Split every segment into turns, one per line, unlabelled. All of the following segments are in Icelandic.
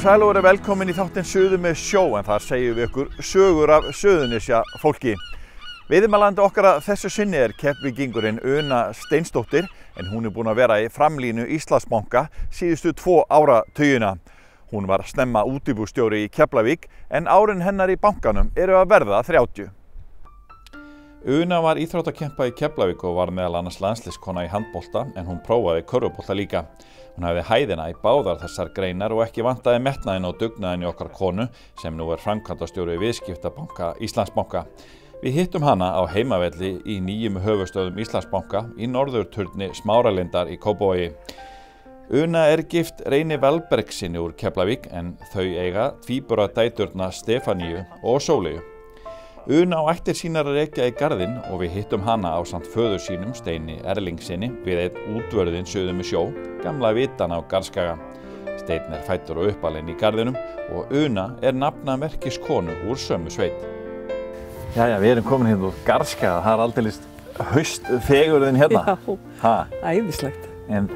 sæl og verið velkomin í þáttinn Suður með sjó, en þar segjum við ykkur sögur af Suðurnesja fólki. Veiðimælandi okkar að þessu sinni Keflvíkingurinn Una Steinsdóttir, en hún búin að vera í framlínu Íslandsbanka síðustu 2 áratugina. Hún var snemma útibússtjóri í Keflavík, en árin hennar í bankanum eru að verða 30. Una var íþróttakempa í Keflavík og var meðal annars landsliðskona í handbolta, en hún prófaði körfubolta líka. Hún hafði hæðina í báðar þessar greinar og ekki vantaði metnaðinn og dugnaðinn í okkar konu, sem nú framkvæmdastjóri viðskiptabanka Íslandsbanka. Við hittum hana á heimavelli í nýjum höfuðstöðum Íslandsbanka í norðurturni Smáralindar í Kópavogi. Una gift Reyni Valbergsinni úr Keflavík, en þau eiga tvíburadæturna Stefaníu og Sóleyju. Una á ættir sínar að rekja í garðinn og við hittum hana ásamt föður sínum Steini Erlingsinni við einn útvörðinn Suður með sjó, gamla vitan á Garðskaga. Steinn fæddur og uppalinn í garðinum og Una nafnamerkiskonu úr sömu sveit. Jæja, við erum komin hérna úr Garðskaga, það aldeilis haustfegurðin hérna.
Já, æðislegt.
En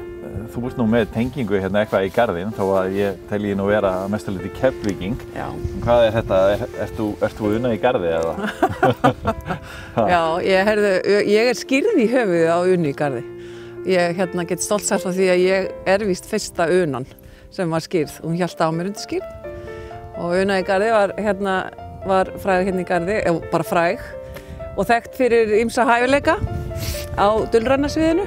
þú ert nú með tengingu hérna eitthvað í garðinn, þó að ég telji nú vera mestalítið Keflvíking.
Já.
Hvað þetta? Ert þú Una í garði eða?
Já, ég skírð í höfuðið á Unu í garði. Ég get stolt sagt frá því að ég víst fyrsta Unan sem var skírð. Hún hélt á mér undir skírð. Og Una í garði var fræg hérna í garði, bara fræg, og þekkt fyrir ýmsa hæfileika á dulrænarsviðinu.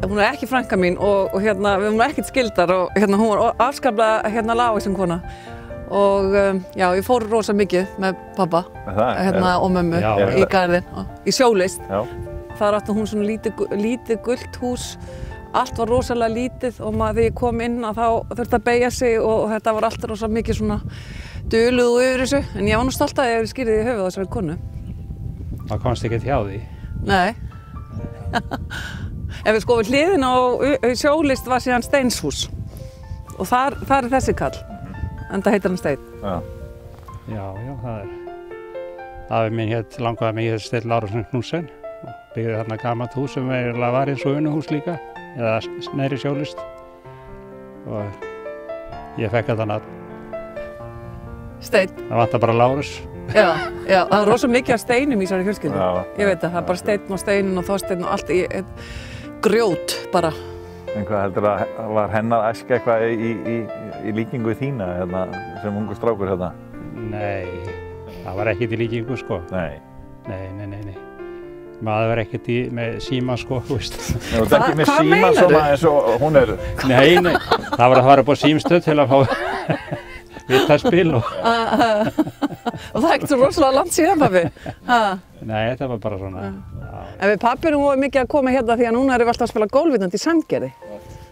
Hún ekki frænka mín og við vorum ekkert skildar og hún var afskaplega lágvaxin kona og já, ég fór rosa mikið með pappa og mömmu í garðinn, í sjólist. Þar átti hún svona lítið gult hús, allt var rosalega lítið og þegar ég kom inn þá þurfti að beygja sig og þetta var allt rosa mikið svona duluð og yfir þessu, en ég var nú stolt að ég skírði í höfuð á þessari konu.
Það komst ekki hjá því?
Nei. Ef við við hliðin á sjólist var síðan Steinshús og þar þessi kall, enda heitir hann Steinn.
Já, það afi minn langaði mig í Steinn Lárusson Knudsen og byggði þarna gamalt hús sem var eins og Unuhús líka, eða neðri sjólist, og ég fekk þetta nafn.
Steinn.
Það vantar bara Lárus.
Já, það var rosa mikið af steinum í þessari fjölskyldu. Ég veit það er bara Steinn og Steinin og Þorsteinn og allt grjót bara.
En hvað heldur að var hennar æska eitthvað í líkingu í þína sem ungu strákur hérna?
Nei, það var ekkert í líkingu sko.
Nei.
Nei. Maður var ekkert með síma sko, þú veist.
Þú ert ekki með síma svona eins og hún er?
Nei, það var að fara upp á símstöð til að fá vitaspil og...
Og það ekkert svo rosalega langt síðan, pabbi?
Nei, þetta var bara svona...
En við pappinum vorum mikið að koma hérna því að núna erum við alltaf að spila gólfvitandi í Sandgerði.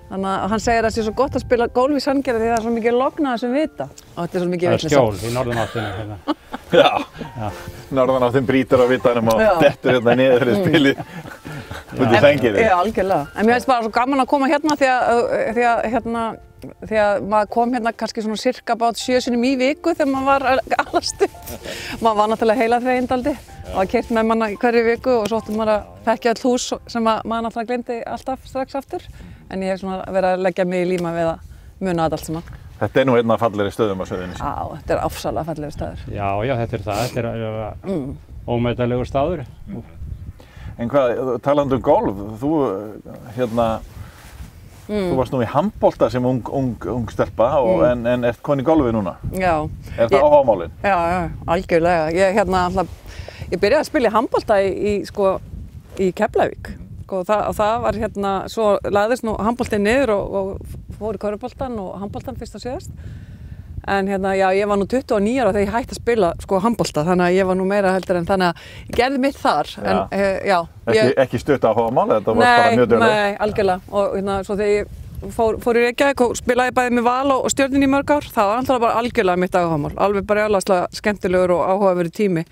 Þannig að hann segir að það sé svo gott að spila gólf í Sandgerði því það er svo mikið lognaðar sem vita. Og þetta er svo mikið
vitleysa. Það skjól í norðanáttinu hérna.
Já. Norðanáttin brýtur á vitanum og dettur hérna niður fyrir spilið út í Sandgerði.
Já, algjörlega. En mér finnst bara svo gaman að koma hérna því að maður kom hérna kannski svona sirka bát 7 sinnum í viku þegar maður var alast upp. Maður var náttúrulega heilaþveginn dálítið. Það var keyrt með manna í hverju viku og svo átti maður að þekkja öll hús sem maður náttúrulega gleymdi alltaf strax aftur. En ég hef svona verið að leggja mig í líma við að muna þetta allt saman.
Þetta er nú einn af fallegri stöðum á Suðurnesjum.
Já, þetta er ofsalega fallegri staður.
Já, þetta er það. Þetta er ómetanlegur staður.
En hvað, talandi golf, þú þú varst nú í handbolta sem ung stelpa en ert komin í golfi núna.
Já.
Er það áhugamálin?
Já, algjörlega. Ég byrjaði að spila í handbolta í Keflavík. Og það var svo lagðist nú handboltinn niður og fór í körfuboltann og handboltann fyrst og síðast. En ég var nú 29 ára þegar ég hætti að spila handbolta, þannig að ég var nú meira heldur en þannig að ég gerði mitt þar.
Ekki stutt áhugamál, þetta var bara mjög dugleg?
Nei, algjörlega. Og svo þegar ég fór í Reykjavík og spilaði bæði með Val og Stjörnunni í mörg ár, það var alltaf bara algjörlega mitt áhugamál. Alveg bara alveg skemmtilegur og áhugaverður tími.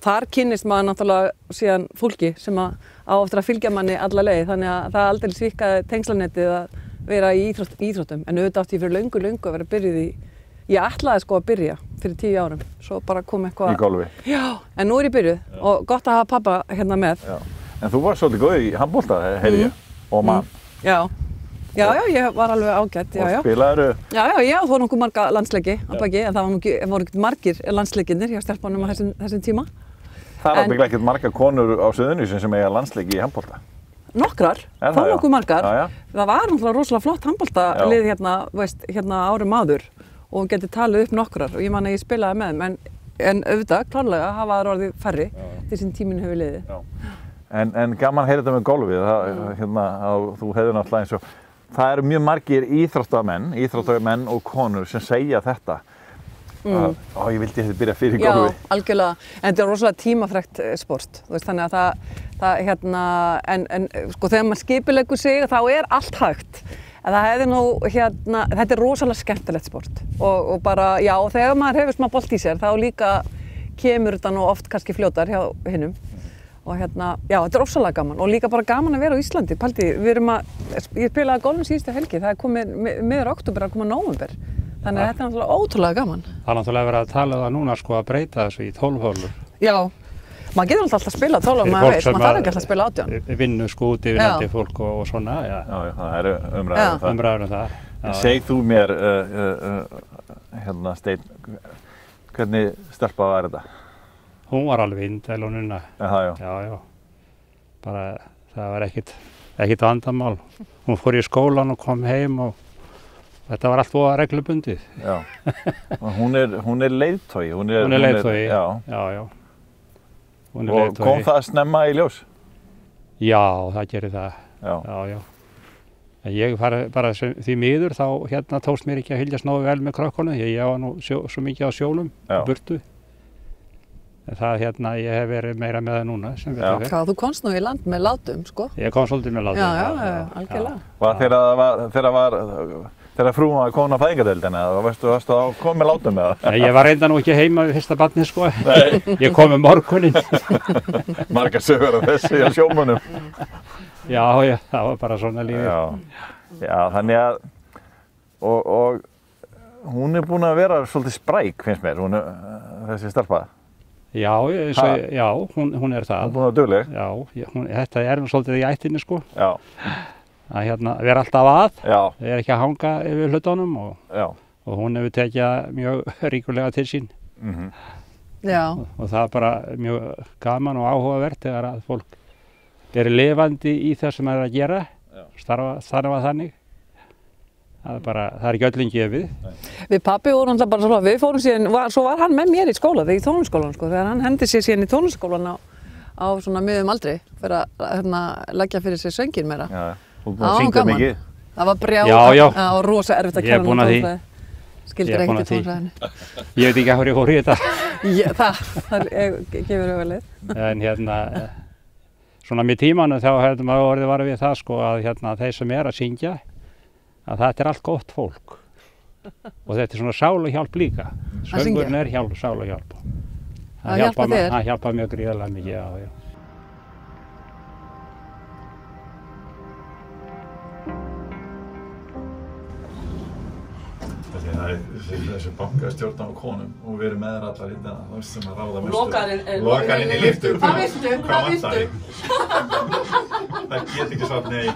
Þar kynnist maður náttúrulega síðan fólki sem á eftir að fylgja manni alla leið, þannig að það aldrei svíkkaði tengslanettið að vera í íþróttum. En auðvitað átti ég fyrir löngu að vera byrjuð í... Ég ætlaði að byrja fyrir 10 árum, svo bara kom eitthvað...
Í golfi?
Já, en nú er ég byrjuð og gott að hafa pappa hérna með.
Já. En þú varst svolítið góð í handbolta, heyri ég, og mann.
Já. Já, ég var alveg ágætt, já.
Og spilaðirðu?
Já, það voru nokkuð marga landsleiki að baki, en það voru ekkert margir landsleikinir hjá stelpunum á þessum tíma.
Það er ábyggilega ekkert margar konur á Suðurnesjum sem eiga landsleiki í handbolta.
Nokkrar, þó nokkuð margar.
Já.
Það var náttúrulega rosalega flott handboltalið hérna árum áður og getið talið upp nokkrar og ég man að ég spilaði með þeim, en auðvitað, klárlega, hafa það orðið færri til sem tíminn hefur liðið.
En gaman að heyra þetta með golfið, þú hefur náttúrulega eins og það eru mjög margir íþróttamenn og konur sem segja þetta. Ég vildi að þið byrja fyrir golfi.
Já, algjörlega. En þetta er rosalega tímafrekt sport. Þú veist, þannig að sko þegar maður skipuleggur sig þá er allt hægt. En það hefði nú þetta er rosalega skemmtilegt sport. Og bara, þegar maður hefur smá bolt í sér þá líka kemur þetta nú oft kannski fljótar hjá hinum. Og þetta er rosalega gaman og líka bara gaman að vera á Íslandi. Paldi, ég spilaði golfum síðustu helgi, það er komið miður október að koma nóvember. Þannig að þetta er náttúrulega ótrúlega gaman.
Það er náttúrulega verið að tala það núna sko að breyta þessu í 12 hólur.
Já, maður getur alltaf að spila 12 maður veit, maður þarf ekki alltaf að spila 18.
Vinnu sko út yfirnætti fólk og svona,
Já, það eru umræður
um það.
Segð þú mér, Steinn, hvernig stelpa var þetta?
Hún var alveg indæl og nunna. Já. Bara það var ekkert vandamál. Hún fór í skólan og kom heim og þetta var allt voða reglubundið.
Já. Hún er leiðtogi. Hún er
leiðtogi, já.
Og kom það snemma í ljós?
Já, það gerir það. Já. Ég bara því miður þá tókst mér ekki að fylgjast nógu vel með krökkunum. Ég var nú svo mikið á sjónum, burtu. En það ég hef verið meira með það núna sem betur fer.
Þú komst nú í land með látum, sko?
Ég kom svolítið með látum.
Já, algjörlega.
Var þegar frúin var komin á fæðingardeildina, varstu þá komið með látum með það?
Nei, ég var reynda nú ekki heima við fyrsta barnið, sko. Ég kom með morguninn.
Margar sögur af þessu á sjómunum.
Já, það var bara svona lífið.
Já, þannig að og hún er búin að vera svolítið spræk, finnst mér, þessi stelpa.
Já, hún er það.
Hún er búin að dugleg.
Já, þetta er nú svolítið í ættinni, sko.
Já.
Að vera alltaf að,
það
er ekki að hanga yfir hlutunum og hún hefur tekið mjög ríkulega til sín. Og það er bara mjög gaman og áhugavert þegar að fólk er lifandi í það sem það er að gera, starfa þannig. Það er ekki öllum gefið.
Við pabbi vorum alltaf bara svona, við fórum síðan, svo var hann með mér í skóla, í tónlistarskólann, sko, þegar hann hendi sér síðan í tónlistarskólann á svona miðum aldri fyrir að leggja fyrir sér sönginn meira.
Þú búin að syngja mikið?
Það var brjálað og rosa erfitt að kenna
um tónfræði.
Skildir ekkert í tónfræðinu.
Ég veit ekki að hverju ég fór í þetta.
Það gefur auðvitað.
En svona með tímanu þá hefðum við orðið varið við það sko að þeir sem er að syngja, að þetta er allt gott fólk. Og þetta er svona sáluhjálp líka. Söngurinn er sáluhjálp. Það hjálpa mjög gríðarlega mikið, já. Þessi bankastjórn á konum og við erum með þær allar hérna sem að ráða mestu. Lokarinn í lyftu.
Hvað vistu?
Það get ekki sagt nei.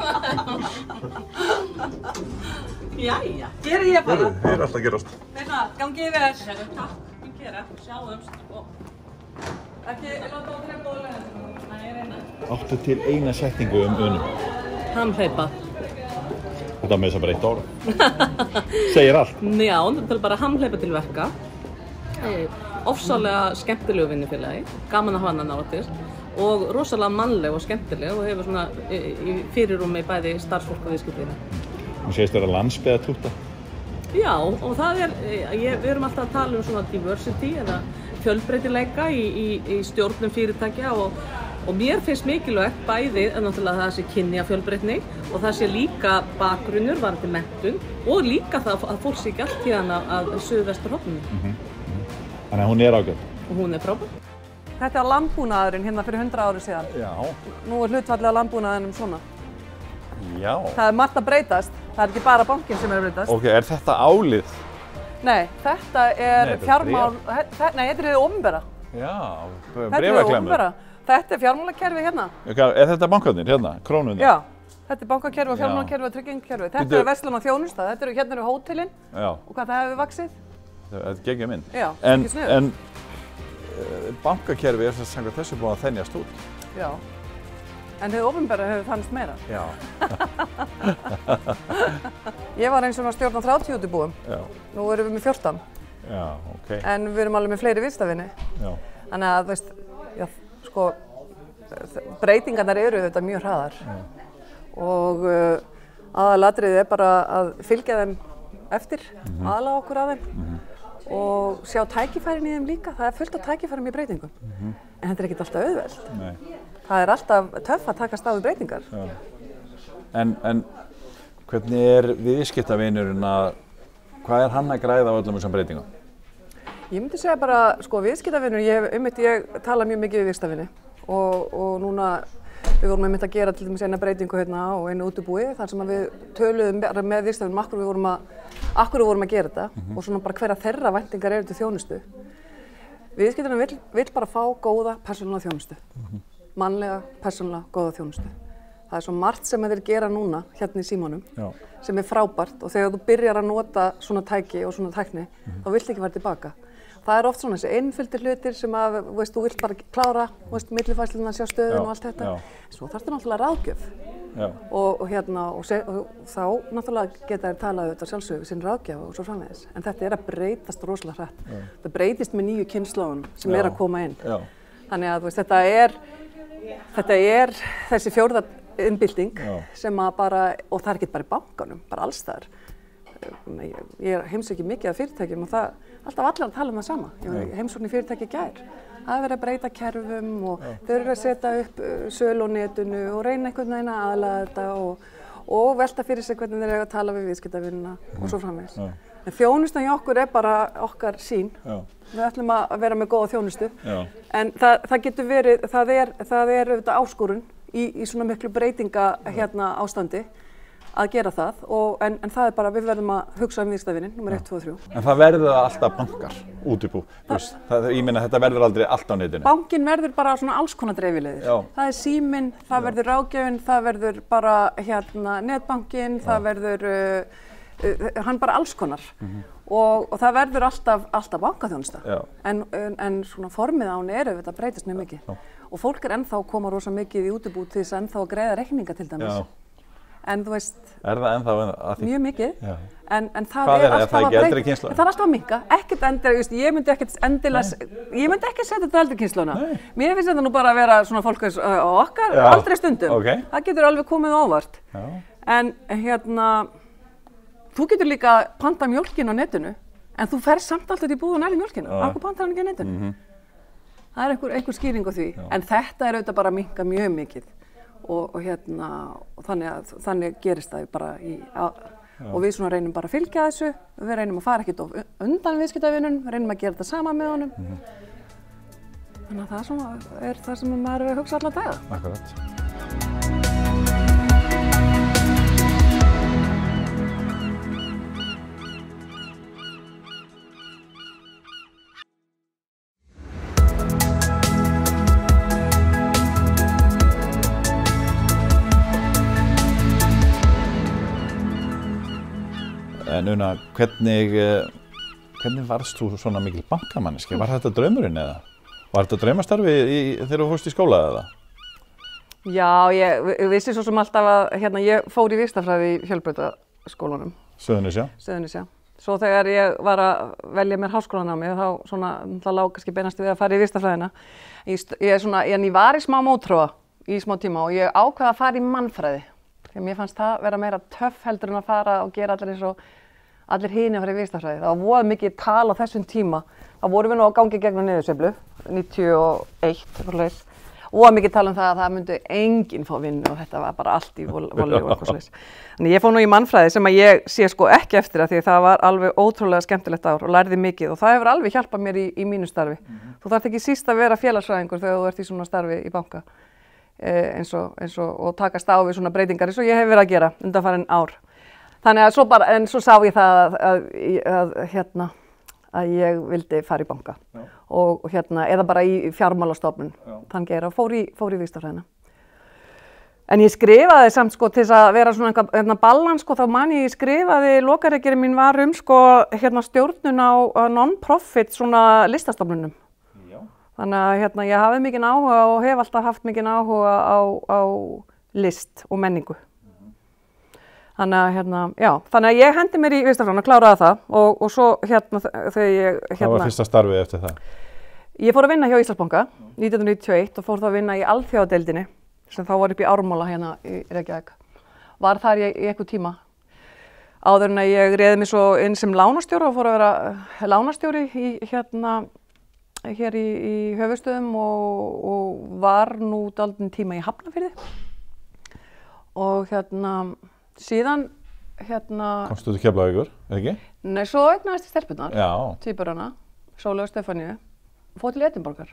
Jæja, geri ég bara.
Það er alltaf að gerast.
Veina, gangi yfir. Takk, við gera. Sjáumst. Ekki láta á trefbóðulega. Nei, ég reyna.
Áttu til eina setningu Unu?
Hamhleypa.
Þetta með þess að bara eitt orð. Segir allt.
Já, þetta er bara hamhleypa til verka. Ofsalega skemmtilegu vinnufélagi, gaman að hafa hana nálættir og rosalega mannleg og skemmtileg og hefur svona í fyrirrúmi bæði starfsfólk og viðskiptinu.
Þú segist vera landsbyggðartúta?
Já, og það við erum alltaf að tala um svona diversity eða fjölbreytileika í stjórnum fyrirtækja og mér finnst mikilvægt bæði að náttúrulega það sé kynja fjölbreytni og það sé líka bakgrunnur varðandi menntun og líka það að fólk sé ekki allt hérna að suðvesturhorninu.
Þannig að hún er ágætt.
Og hún er frábær.
Þetta er landbúnaðurinn hérna fyrir 100 árum síðan.
Já.
Nú er hlutfallið af landbúnaðinum svona.
Já.
Það er margt að breytast. Það er ekki bara bankinn sem er að breytast.
Ok, er þetta álið?
Nei, þetta er fjármál... Nei, þetta er hið opinbera.
Já,
bréfaklemur. Þetta er fjármálakerfi hérna.
Er þetta bankarnir hérna, krónunni?
Já, Þetta bankakerfi og fjármálakerfi og tryggingakerfi. Þetta verslun og þjónusta, hérna eru hótelin og hvað það hefur vaxið.
Þetta geggjað mynd.
Já, ekki sniðugt.
En bankakerfi samkvæmt þessu búið að þenjast út.
Já, en hið opinbera hefur fannst meira.
Já.
Ég var eins og stjórn á 30 útibúum.
Já.
Nú erum við með 14.
Já, ok.
En við erum alveg með fleiri viðstafini. Já. Þannig að, veist, já, sko, breytingarnar eru þetta mjög hraðar. Já. Og aðalatriðið bara að fylgja þeim eftir, aðlaga okkur að þeim og sjá tækifærin í þeim líka. Það fullt af tækifærum í breytingum. En þetta ekkert alltaf auðvelt. Nei. Það alltaf töff að takast á við breytingar. Já. En hvernig viðskiptavinurinn hvað hann að græða á öllum þessum breytingum? Ég myndi segja bara, sko, viðskiptavinur, ég tala mjög mikið við viðskiptavini og núna við vorum að gera til dæmis eina breytingu hérna á einu útibúi þar sem við töluðum með viðskiptavinum akkur við vorum að gera þetta og svona bara hverja þeirra væntingar eru til þjónustu. Viðskiptavinur vill bara fá góða persónulega þjónustu. Mannlega, persónulega, góða þjónustu. Það er svo margt sem þeir gera núna hérna í símanum sem frábært og þegar þú byrjar að nota svona tæki og svona tækni þá viltu ekki vera tilbaka. Það er oft svona þessi einföldir hlutir sem að, veist, þú vilt bara klára, veist, millifærsluna, sjá stöðun og allt þetta. Svo þarftu náttúrulega ráðgjöf og þá náttúrulega geta þær talað auðvitað sjálfsögðu við sinn ráðgjöf og svo framvegis. En þetta að breytast rosalega hratt. Það breytist með nýju kynslóðum sem að koma inn. Þannig að veist, þetta er þessi fjórða innbylting sem að bara, og það er ekki bara í bankanum, bara alls þar. Ég heimsæki mikið af fyrirtækjum og það alltaf allir að tala um það sama. Ég heimsókn í fyrirtæki í gær. Það er verið að breyta kerfum og þau eru að setja upp sölu á netinu og reyna einhvern veginn að aðlaga þetta og velta fyrir sig hvernig þeir eru að tala við viðskiptavinina og svo framvegis. En þjónustan hjá okkur er bara okkar sín. Við ætlum að vera með góða þjónustu. En það getur verið, það er auðvitað áskorun í svona miklu breytinga ástandi að gera það en það er bara, við verðum að hugsa viðskiptavinin, nummer 1, 2 og 3. En
það verður alltaf bankar, útibú, ég meina þetta verður aldrei allt á netinu.
Bankin verður bara svona alls konar dreifileiðir. Það er síminn, það verður ráðgjöfin, það verður bara netbankin, það verður, hann bara alls konar. Og það verður alltaf bankaþjónusta. En svona formið á henni auðvitað breytist mjög mikið. Og fólk ennþá að koma rosa mikið í útibú til þess ennþá að greiða reikninga til dæmis. En þú veist,
það ennþá að því?
Mjög mikið, en það er alltaf að breyta. Það er alltaf að minnka, ekkert endilega, ég myndi ekki setja þetta eldri kynslóna. Mér finnst þetta nú bara að vera svona fólk á okkar aldrei stundum. Það getur alveg komið óvart. En þú getur líka panta mjólkin á netinu, en þú ferð samt alltaf í búð og nærði mjólkina. Akkur pantar hann ekki á netinu? Það er einhver skýring á því, en þetta er auðvitað bara að minnka mjög mikið. Og þannig gerist það bara og við svona reynum bara að fylgja þessu, við reynum að fara ekkert undan viðskiptavinunum, við reynum að gera þetta saman með honum. Þannig að það er það sem maður er að hugsa allan daga.
Akkurat. En Una, hvernig varst þú svona mikil bankamanniski? Var þetta draumurinn eða? Var þetta draumastarfi þegar þú fórst í skóla eða?
Já, ég vissi svo sem alltaf að ég fór í viðskiptafræði í Fjölbrautaskólanum.
Suðurnesja?
Suðurnesja. Svo þegar ég var að velja mér háskólanámi þá svona lá kannski beinast við að fara í viðskiptafræðina. Ég var í smá mótþróa í smá tíma og ég ákvað að fara í mannfræði. Því mér fannst það vera meira töff heldur en að fara og gera allir eins og allir hinir að fara í viðskiptafræði. Það var voða mikið tal á þessum tíma. Það vorum við nú að gangi gegnum niðursveiflu, 91, voða mikið tal það að það myndi enginn fá vinnu og þetta var bara allt í voli og eitthvað svoleiðis. Þannig ég fór nú í mannfræði sem að ég sé sko ekki eftir því það var alveg ótrúlega skemmtilegt ár og lærði mikið og það hefur alveg hjálpað mér í mínu starfi. Þú þarft ekki síst að vera félagsfræðingur þegar þú ert í svona starfi í banka eins og takast á við svona breytingar eins og ég hef verið að gera undanfarin ár. Þannig að svo sá ég það að ég vildi fara í banka og eða bara í fjármálastofnun þann geira og fór í viðskiptafræðina. En ég skrifaði samt sko til þess að vera svona einhver balans sko, þá man ég skrifaði, lokareikjurinn mín var sko stjórnun á non-profit svona listastofnunum. Já. Þannig að ég hafði mikinn áhuga og hef alltaf haft mikinn áhuga á list og menningu. Þannig að þannig að ég hendi mér í Vistafrán að kláraði það og svo þegar ég
Það var fyrsta starfið eftir það?
Ég fór að vinna hjá Íslandsbanka 1991 og fór þá að vinna í alþjóðadeildinni sem þá var upp í Ármúla hérna í Reykjavík. Var þar í einhver tíma. Áður en að ég réði mig svo inn sem lánastjóri og fór að vera lánastjóri hér í höfuðstöðum og var nú dálítinn tíma í Hafnarfirði. Og síðan
Komstu til Keflavíkur, ekki?
Nei, svo eignaðist ég stelpurnar, tvíburana, Sólu og Stefaníu, fór til Edinborgar.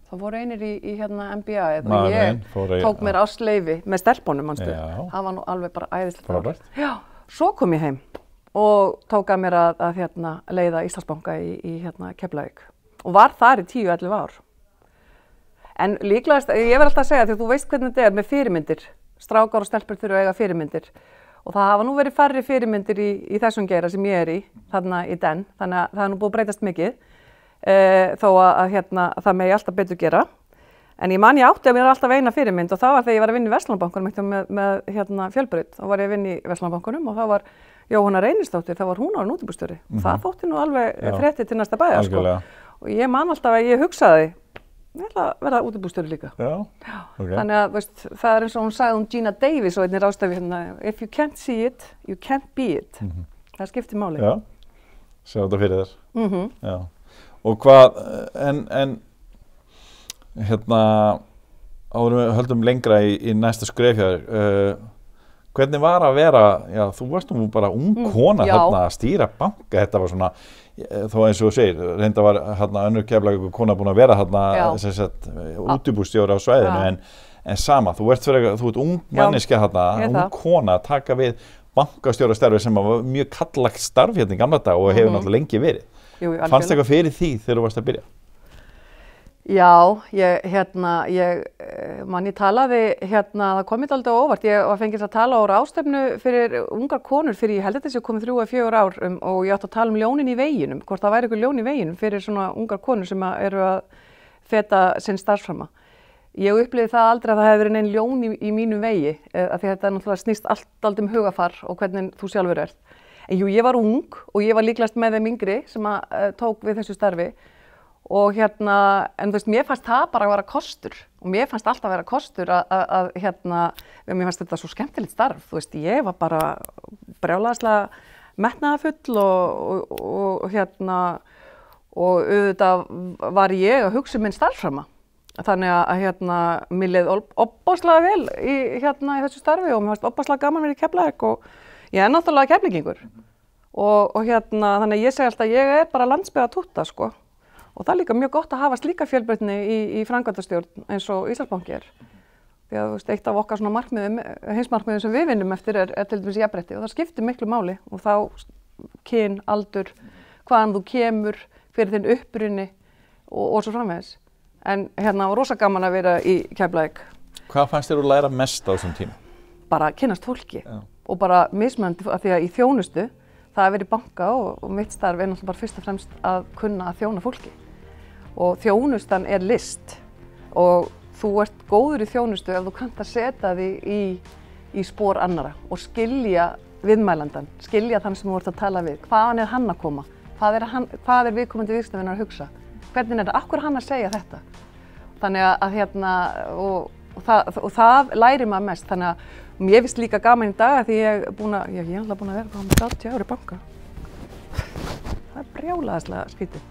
Það fóru einir í MBA og ég tók mér ásleifi með stelpunum, manstu. Það var nú alveg bara æðislega.
Frábært.
Já, svo kom ég heim og tók að mér að leiða Íslandsbanka í Keflavík og var þar í 10-11 ár. En líklegast, ég verð alltaf að segja, því þú veist hvernig þetta með fyrirmyndir. Strákar og stelpur þurfa að eiga fyrirmyndir. Og það hafa nú verið færri fyrirmyndir í þessum geira sem ég í, þarna í den, þannig að það er nú búið að breytast mikið. Þó að það megi alltaf betur gera. En ég man ég átti að mér alltaf eina fyrirmynd og það var þegar ég var að vinna í Verslunarbankanum með Fjölbraut. Þá var ég að vinna í Verslunarbankanum og það var Jóhanna Reynisdóttir, það var hún orðin útibússtjóri. Það þótti nú alveg fréttið til næsta bæjar sko. Og ég man alltaf að ég hugsaði, ég ætla að verða útibússtjóri líka. Okay. Þannig að það er eins og hún sagði Gina Davis og einnig ráðstafi if you can't see it, you can't be it. Það skiptir máli.
Já, sjá þetta fyrir þér. Já. Og hvað, áður við höldum lengra í næsta skref hjá þér, hvernig var að vera, þú varst nú bara ung kona þarna að stýra banka, þetta var svona, þó eins og þú segir, reynda var önnur Keflavíkur kona búin að vera útibússtjóri á svæðinu, en sama, þú ert ung manneskja ung kona að taka við bankastjórastarfi sem var mjög kallagt starf hérna í gamla dag og hefur náttúrulega lengi verið. Fannst eitthvað fyrir því þegar þú varst að byrja?
Já, ég talaði það kom mér dálítið á óvart. Ég var fengið að tala á ráðstefnu fyrir ungar konur fyrir, ég held að þessi komið 3 eða 4 ár og ég átti að tala ljónin í veginum, hvort það væri eitthvað ljón í veginum fyrir svona ungar konur sem eru að feta sinn starfsframa. Ég upplifði það aldrei að það hefði verið nein ljón í mínum vegi, af því þetta náttúrulega snýst allt hugafar og hvernig þú sjálfur ert. En jú, ég var ung og ég var líklegast með þeim yngri sem tók við þessu starfi og en þú veist, mér fannst það bara að vera kostur og mér fannst alltaf að vera kostur mér fannst þetta svo skemmtilegt starf, þú veist, ég var bara brjálæðislega metnaðarfull og auðvitað var ég að hugsa minn starfframa. Þannig að mér leið ofboðslega vel í þessu starfi og mér fannst ofboðslega gaman verið í Keflavík og ég er náttúrulega Keflvíkingur og þannig að ég segi alltaf að ég er bara landsbyggðartútta sko og það er líka mjög gott að hafa slíka fjölbreytni í framkvæmdastjórn eins og Íslandsbanki er. Því að þú veist, eitt af okkar svona heimsmarkmiðum sem við vinnum eftir er til dæmis jafnrétti og það skiptir miklu máli og þá kyn, aldur, hvaðan þú kemur, fyrir þinn uppruni og svo framvegis. En var rosa gaman að vera í Keflavík.
Hvað fannst þér að læra mest á þessum tíma?
Bara kynnast fólki. Já. Og bara mismunandi af því að í þjónustu, það að vera í banka og mitt starf er náttúrulega bara fyrst og fremst að kunna að þjóna fólki. Og þjónustan er list og þú ert góður í þjónustu ef þú kannt að setja þig í spor annara og skilja viðmælandan, skilja þann sem þú ert að tala við. Hvaðan er hann að koma? Hvað er viðkomandi viðskiptavinur að hugsa? Hvernig er það? Akkur er hann að segja þetta? Þannig að það lærir maður mest. Þannig að ég finnst líka gaman í dag að því ég er alltaf búin að vera með 30 ár í banka. Það er brjálæðislega skrítið.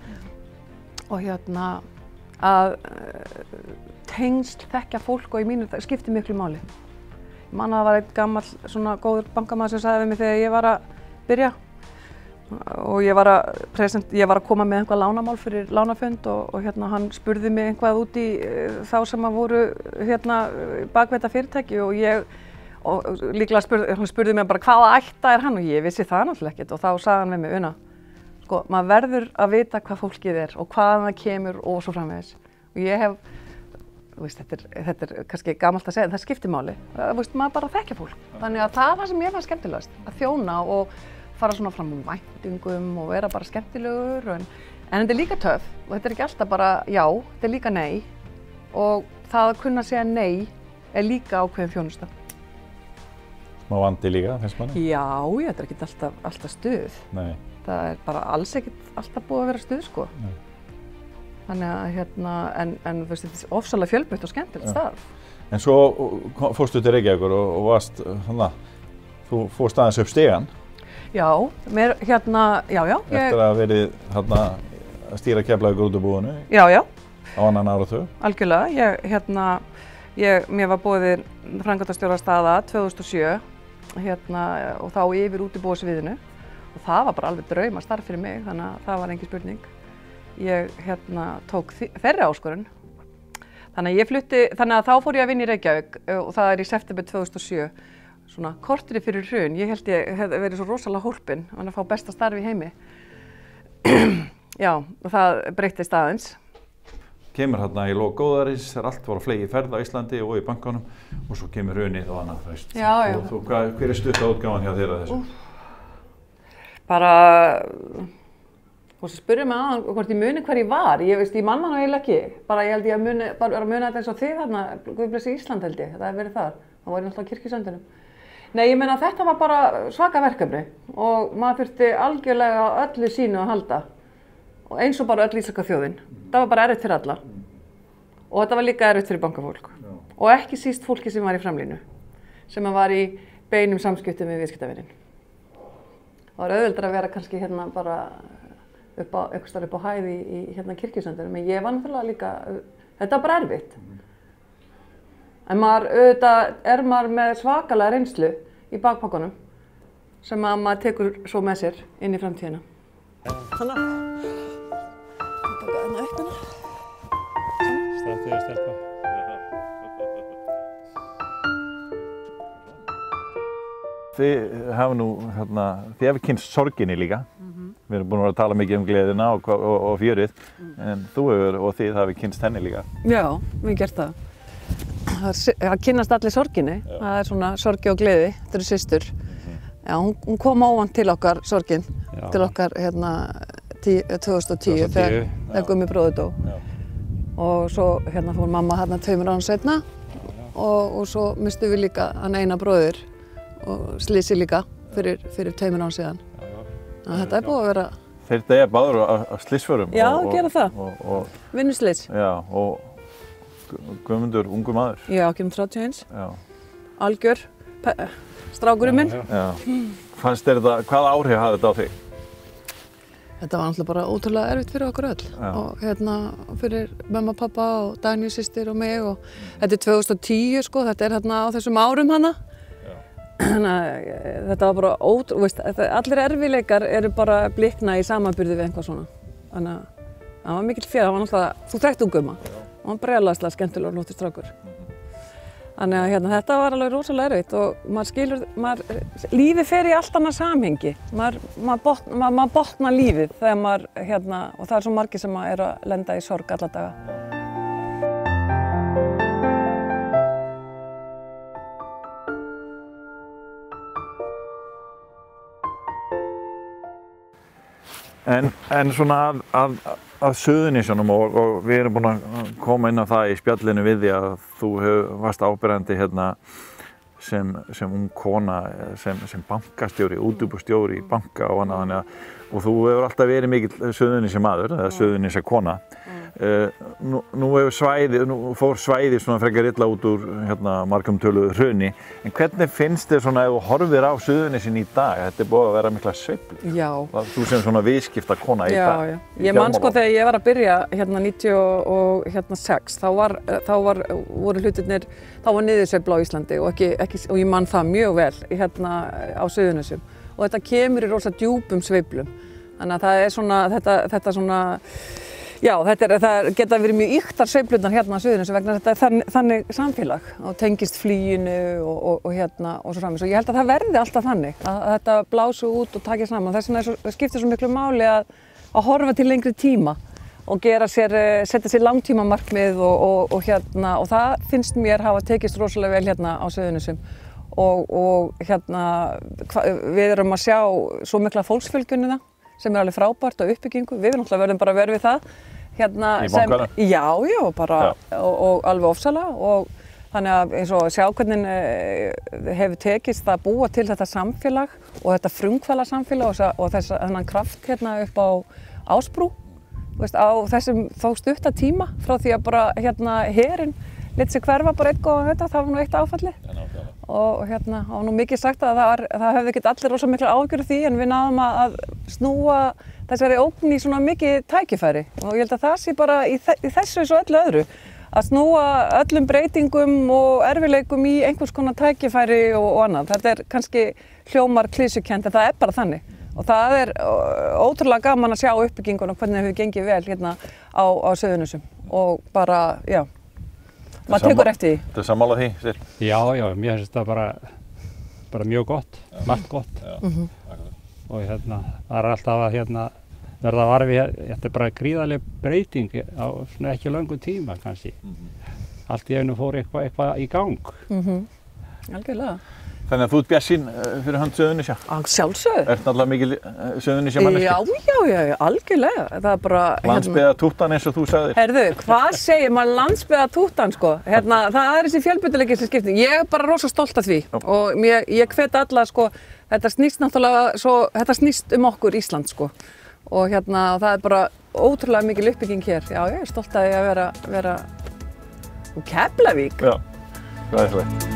Og að tengsl þekkja fólk og í mínu skiptir miklu máli. Ég man að það var einn gamall svona góður bankamaður sem sagði við mig þegar ég var að byrja og ég var að koma með einhvað lánamál fyrir lánafund og hann spurði mig einhvað út í þá sem að voru bakveita fyrirtæki og líklega hann spurði mig bara hvaða ætta er hann og ég vissi það náttúrulega ekkert og þá sagði hann við mig Una, sko, maður verður að vita hvað fólkið er og hvaðan það kemur og svo framvegis og ég hef þetta kannski gamalt að segja, það skiptir máli. Maður bara þekkja fólk. Þannig að það er það sem ég fannst skemmtilegast, að þjóna og fara svona fram úr væntingum og vera bara skemmtilegur. En þetta er líka töff og þetta er ekki alltaf bara já, þetta er líka nei. Og það að kunna segja nei er líka ákveðin þjónusta.
Smá vandi líka, finnst manni?
Já, þetta er ekki alltaf stuð.
Nei.
Það er bara alls ekkert alltaf búið að vera stuð, sko.
Nei.
Þannig að en þetta er ofsalega fjölbreytt og skemmtilegt starf.
En svo fórstu til Reykjavíkur og varst, þú fórst aðeins upp stigann.
Já, já.
Eftir að verið að stýra Keflavíkur út úr búinu.
Já.
Á annan áratug.
Algjörlega. Mér var boðið framkvæmdastjórastaða 2007 og þá yfir útibúasviðinu. Og það var bara alveg draumastarf fyrir mig, þannig að það var engin spurning. Ég tók þeirri áskorun. Þannig að þá fór ég að vinna í Reykjavík og það er í september 2007. Svona korteri fyrir hrun. Ég held ég hef verið svo rosalega hólpin að fá besta starf í heimi. Já, og það breyttist aðeins.
Kemur í lok góðæris, allt var á flegi ferð á Íslandi og í bankanum og svo kemur hrunið og annað, þú veist.
Já.
Hver er stutta útgáfan hjá þér að þessu?
Bara, þú spurði mig aðan hvort ég muni hver ég var. Ég man það nú eiginlega ekki. Bara ég held ég að muni þetta eins og þið þarna, Guð blessi Ísland held ég, það hefur verið þar. Það var ég alltaf á Kirkjusandinum. Nei, ég meina þetta var bara svaka verkefni og maður þurfti algjörlega öllu sínu að halda. Og eins og bara öll íslenska þjóðin. Það var bara erfitt fyrir alla. Og þetta var líka erfitt fyrir bankafólk. Og ekki síst fólki sem var í framlínu. Sem var í beinum samskiptum við viðskiptavininn. Það var auðveldara að vera kannski bara einhvers staðar upp á hæð í Kirkjusandinum. En ég var náttúrulega líka, þetta var bara erfitt. En auðvitað er maður með svakalega reynslu í bakpakkanum sem maður tekur svo með sér inn í framtíðina. Þannig. Taka hérna upp hérna.
Státtuðu stelpa.
Þið hafið kynst sorginni líka. Við erum búin að vera að tala mikið gleðina og fjörið, en þú og þið hafið kynst henni líka.
Já, við hefum gert það. Það kynnast allir sorginni. Það er svona sorgi og gleði. Þetta eru systur. Já, hún kom óvant til okkar, sorgin, til okkar 2010 þegar Gummi bróðir dó. Og svo fór mamma 2 árum seinna og svo mistum við líka hann eina bróðir og slysi líka fyrir 2 árum síðan. Þetta er búið að vera...
Þeir deyja báður á slysförum.
Já, gera það. Vinnuslys.
Já, og Guðmundur, ungur maður.
Já, kemur 31. Algjör, strákurinn minn.
Já. Fannst þér þetta, hvaða áhrif hafði þetta á þig?
Þetta var náttúrulega bara ótrúlega erfitt fyrir okkur öll. Og fyrir mamma, pappa og Dagný systir og mig. Og þetta er 2010 sko, þetta er á þessum árum hana. Þannig að þetta var bara ótrúlega, allir erfiðleikar eru bara blikna í samanburði við eitthvað svona. Þannig að það var mikill fjör, það var náttúrulega, þú þekkti Gumma. Það var brjálæðislega skemmtilegur og flottur strákur. Þannig að þetta var alveg rosalega erfitt og maður skilur, lífið fer í allt annað samhengi. Maður botnar lífið þegar maður, og það er svo margir sem eru að lenda í sorg alla daga.
En svona að Suðurnesjunum og við erum búin að koma inn á það í spjallinu við því að þú varst ábyrgandi sem ung kona, sem bankastjóri, útibússtjóri í banka og annað og þú hefur alltaf verið mikill Suðurnesja maður, eða Suðurnesja kona. Nú fór svæðið svona frekar illa út úr margum töluðu hruni, en hvernig finnst þér svona ef þú horfir á Suðurnesin í dag? Þetta er búið að vera mikla sveiflur.
Já.
Þú sem svona viðskiptakona í dag.
Já. Ég man sko þegar ég var að byrja 96, þá voru hlutirnir, þá var niðursveifla á Íslandi og ég man það mjög vel á Suðurnesjum. Og þetta kemur í rosa djúpum sveiflum. Þannig að það er svona, þetta svona, já, það geta verið mjög ýktar sveiflurnar á Suðurnesjum vegna þetta er þannig samfélag og tengist fluginu og svo framvegis. Og ég held að það verði alltaf þannig, að þetta blási út og taki saman. Þess vegna skiptir svo miklu máli að horfa til lengri tíma og setja sér langtímamarkmið og það finnst mér hafa tekist rosalega vel hérna á Suðurnesjum og við erum að sjá svo mikla fólksfjölgunina sem alveg frábært á uppbyggingu, við náttúrulega verðum bara að vera við það
í bankana?
Já, bara og alveg ofsalega og þannig að eins og sjá hvernig hefur tekist að búa til þetta samfélag og þetta frumkvæða samfélag og þennan kraft hérna upp á Ásbrú, á þessum þó stutta tíma frá því að bara herinn lét sig hverfa bara einn góðan vetur, það var nú eitt áfalli og var nú mikið sagt að það hefði ekkert allir rosa mikla áhyggjur af því en við náðum að snúa þessari ógn í svona mikið tækifæri og ég held að það sé bara í þessu eins og öllu öðru að snúa öllum breytingum og erfiðleikum í einhvers konar tækifæri og annað. Þetta kannski hljómar klisjukennt en það bara þannig og það ótrúlega gaman að sjá uppbygginguna og hvernig það hefur gengið vel hérna á Suðurnesjum og bara, maður tekur eftir því.
Þetta sammála því, Sif?
Já, mér finnst það bara mjög gott, margt gott og það alltaf að verða varfi, þetta bara gríðarleg breyting á svona ekki löngu tíma kannski. Allt í einu fór eitthvað í gang.
Algjörlega.
Þannig að þú ert bjartsýn fyrir hönd Suðurnesja?
Sjálfsögðu.
Ert náttúrulega mikil Suðurnesja manneskja?
Já, algjörlega. Það bara
landsbyggðartúttan eins og þú sagðir.
Heyrðu, hvað segir maður landsbyggðartúttan sko? Það þessi fjölbreytileiki sem skiptir. Ég bara rosa stolt af því og ég hvet alla sko, þetta snýst náttúrulega þetta snýst okkur Ísland sko. Og það bara ótrúlega mikil uppbygging hér. Já, ég stolt að ég að vera úr Keflavík.
Já, það svolítið.